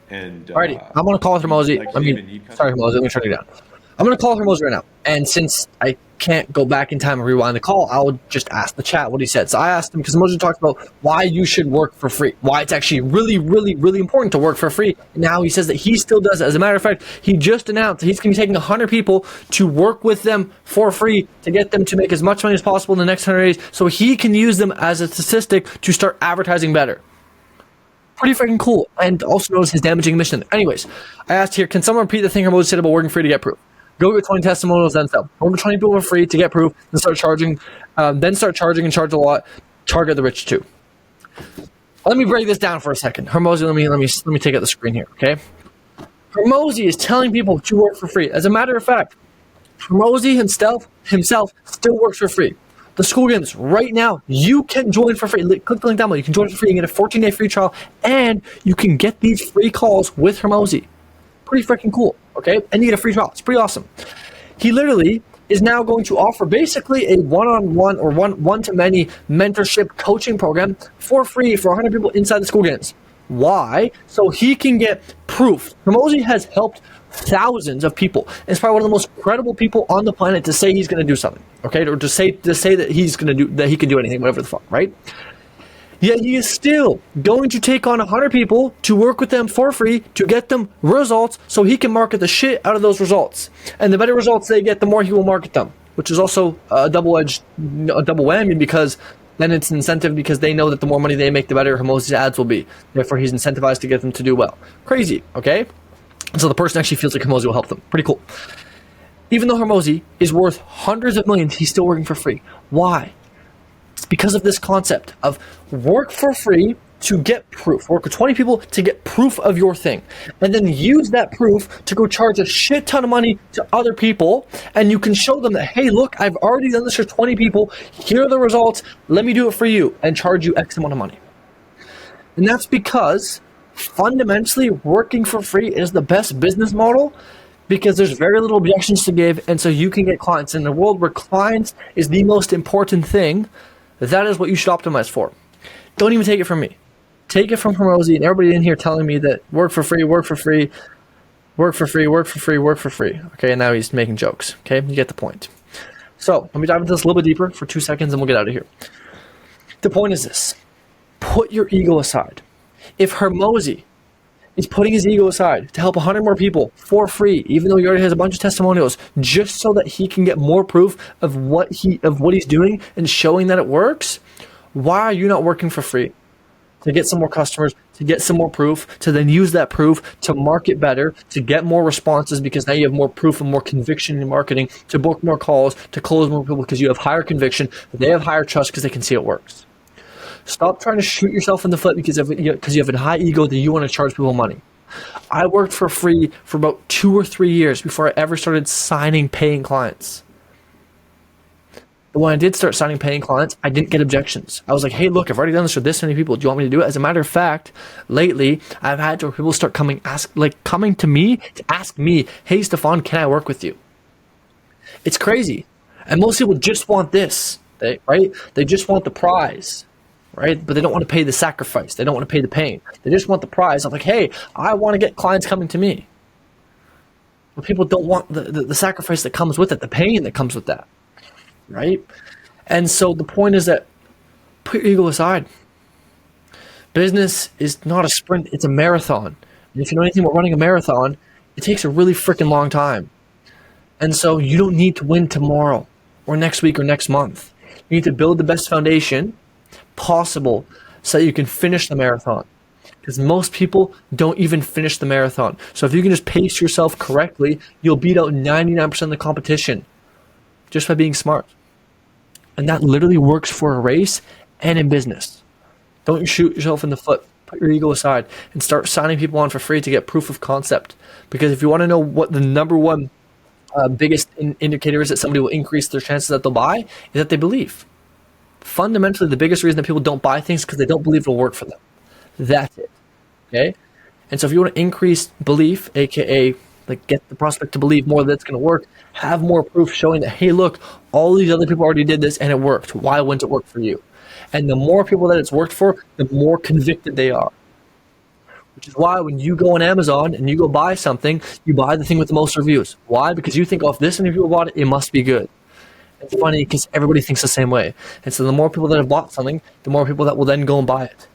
And Alrighty, I'm gonna call Hormozi. like, you didn't even need Sorry, customers. Hormozi. Let me turn it down. I'm gonna call Hormozi right now. And since I can't go back in time and rewind the call, I'll just ask the chat what he said. So I asked him because Hormozi talked about why you should work for free, why it's actually really, really, really important to work for free. And now he says that he still does it. As a matter of fact, he just announced that he's gonna be taking 100 people to work with them for free to get them to make as much money as possible in the next 100 days, so he can use them as a statistic to start advertising better. Pretty freaking cool, and also knows his damaging mission. Anyways, I asked here, can someone repeat the thing Hormozi said about working free to get proof? Go get 20 testimonials, then sell. Over 20 people for free to get proof, then start charging and charge a lot. Target the rich too. Let me break this down for a second. Hormozi, let me take out the screen here, okay? Hormozi is telling people to work for free. As a matter of fact, Hormozi himself still works for free. The school games right now, you can join for free. Click the link down below. You can join for free and get a 14-day free trial, and you can get these free calls with Hormozi. Pretty freaking cool, okay? And you get a free trial. It's pretty awesome. He literally is now going to offer basically a one-on-one or one-to-many mentorship coaching program for free for 100 people inside the school games. Why? So he can get proof. Hormozi has helped thousands of people. It's probably one of the most credible people on the planet to say he's going to do something, okay? Or to say that he's going to do that, he can do anything, whatever the fuck, right? Yet he is still going to take on 100 people to work with them for free to get them results, so he can market the shit out of those results. And the better results they get, the more he will market them, which is also a double whammy, because then it's an incentive, because they know that the more money they make, the better Hormozi's ads will be. Therefore, he's incentivized to get them to do well. Crazy, okay? And so the person actually feels like Hormozi will help them. Pretty cool. Even though Hormozi is worth hundreds of millions, he's still working for free. Why? It's because of this concept of work for free to get proof. Work with 20 people to get proof of your thing. And then use that proof to go charge a shit ton of money to other people. And you can show them that, hey, look, I've already done this for 20 people. Here are the results. Let me do it for you, and charge you X amount of money. And that's because fundamentally working for free is the best business model, because there's very little objections to give, and so you can get clients. In a world where clients is the most important thing, that is what you should optimize for. Don't even take it from me. Take it from Hormozi and everybody in here telling me that work for free, work for free, work for free, work for free, work for free. Okay, and now he's making jokes. Okay, you get the point. So let me dive into this a little bit deeper for 2 seconds and we'll get out of here. The point is this: put your ego aside. If Hormozi is putting his ego aside to help 100 more people for free, even though he already has a bunch of testimonials, just so that he can get more proof of what he's doing and showing that it works, why are you not working for free? To get some more customers, to get some more proof, to then use that proof to market better, to get more responses, because now you have more proof and more conviction in marketing, to book more calls, to close more people because you have higher conviction, they have higher trust because they can see it works. Stop trying to shoot yourself in the foot because you have a high ego that you want to charge people money. I worked for free for about 2 or 3 years before I ever started signing paying clients. But when I did start signing paying clients, I didn't get objections. I was like, hey, look, I've already done this for this many people. Do you want me to do it? As a matter of fact, lately, I've had people start coming to me to ask me, hey, Stefan, can I work with you? It's crazy. And most people just want this, right? They just want the prize, right? But they don't want to pay the sacrifice. They don't want to pay the pain. They just want the prize of like, hey, I want to get clients coming to me. But people don't want the sacrifice that comes with it, the pain that comes with that. Right? And so the point is that put your ego aside. Business is not a sprint, it's a marathon. And if you know anything about running a marathon, it takes a really freaking long time. And so you don't need to win tomorrow or next week or next month. You need to build the best foundation possible so that you can finish the marathon. Because most people don't even finish the marathon. So if you can just pace yourself correctly, you'll beat out 99% of the competition just by being smart. And that literally works for a race and in business. Don't shoot yourself in the foot. Put your ego aside and start signing people on for free to get proof of concept. Because if you want to know what the number one biggest indicator is that somebody will increase their chances that they'll buy, is that they believe. Fundamentally, the biggest reason that people don't buy things is because they don't believe it'll work for them. That's it. Okay? And so if you want to increase belief, aka like get the prospect to believe more that it's going to work, have more proof showing that, hey, look, all these other people already did this and it worked. Why wouldn't it work for you? And the more people that it's worked for, the more convicted they are. Which is why when you go on Amazon and you go buy something, you buy the thing with the most reviews. Why? Because you think, oh, if this many people bought it, it must be good. It's funny because everybody thinks the same way. And so the more people that have bought something, the more people that will then go and buy it.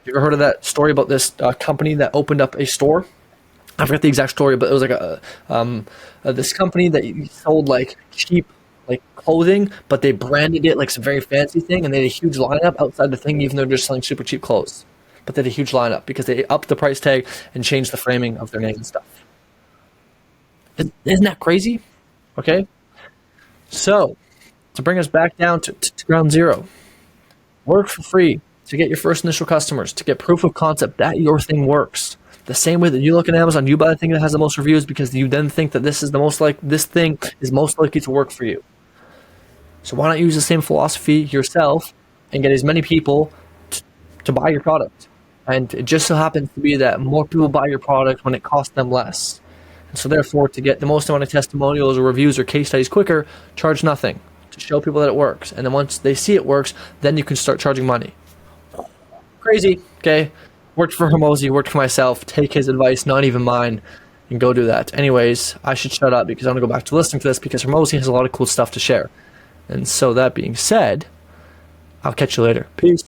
You ever heard of that story about this company that opened up a store? I forget the exact story, but it was like this company that sold like cheap like clothing, but they branded it like some very fancy thing, and they had a huge lineup outside the thing, even though they're just selling super cheap clothes. But they had a huge lineup because they upped the price tag and changed the framing of their name and stuff. Isn't that crazy? Okay. So to bring us back down to ground zero, work for free to get your first initial customers, to get proof of concept that your thing works. The same way that you look at Amazon, you buy the thing that has the most reviews because you then think that this thing is most likely to work for you. So why not use the same philosophy yourself and get as many people to buy your product? And it just so happens to be that more people buy your product when it costs them less. And so therefore, to get the most amount of testimonials or reviews or case studies quicker, charge nothing to show people that it works. And then once they see it works, then you can start charging money. Crazy, okay? Worked for Hormozi, worked for myself. Take his advice, not even mine, and go do that. Anyways, I should shut up because I'm going to go back to listening to this because Hormozi has a lot of cool stuff to share. And so that being said, I'll catch you later. Peace.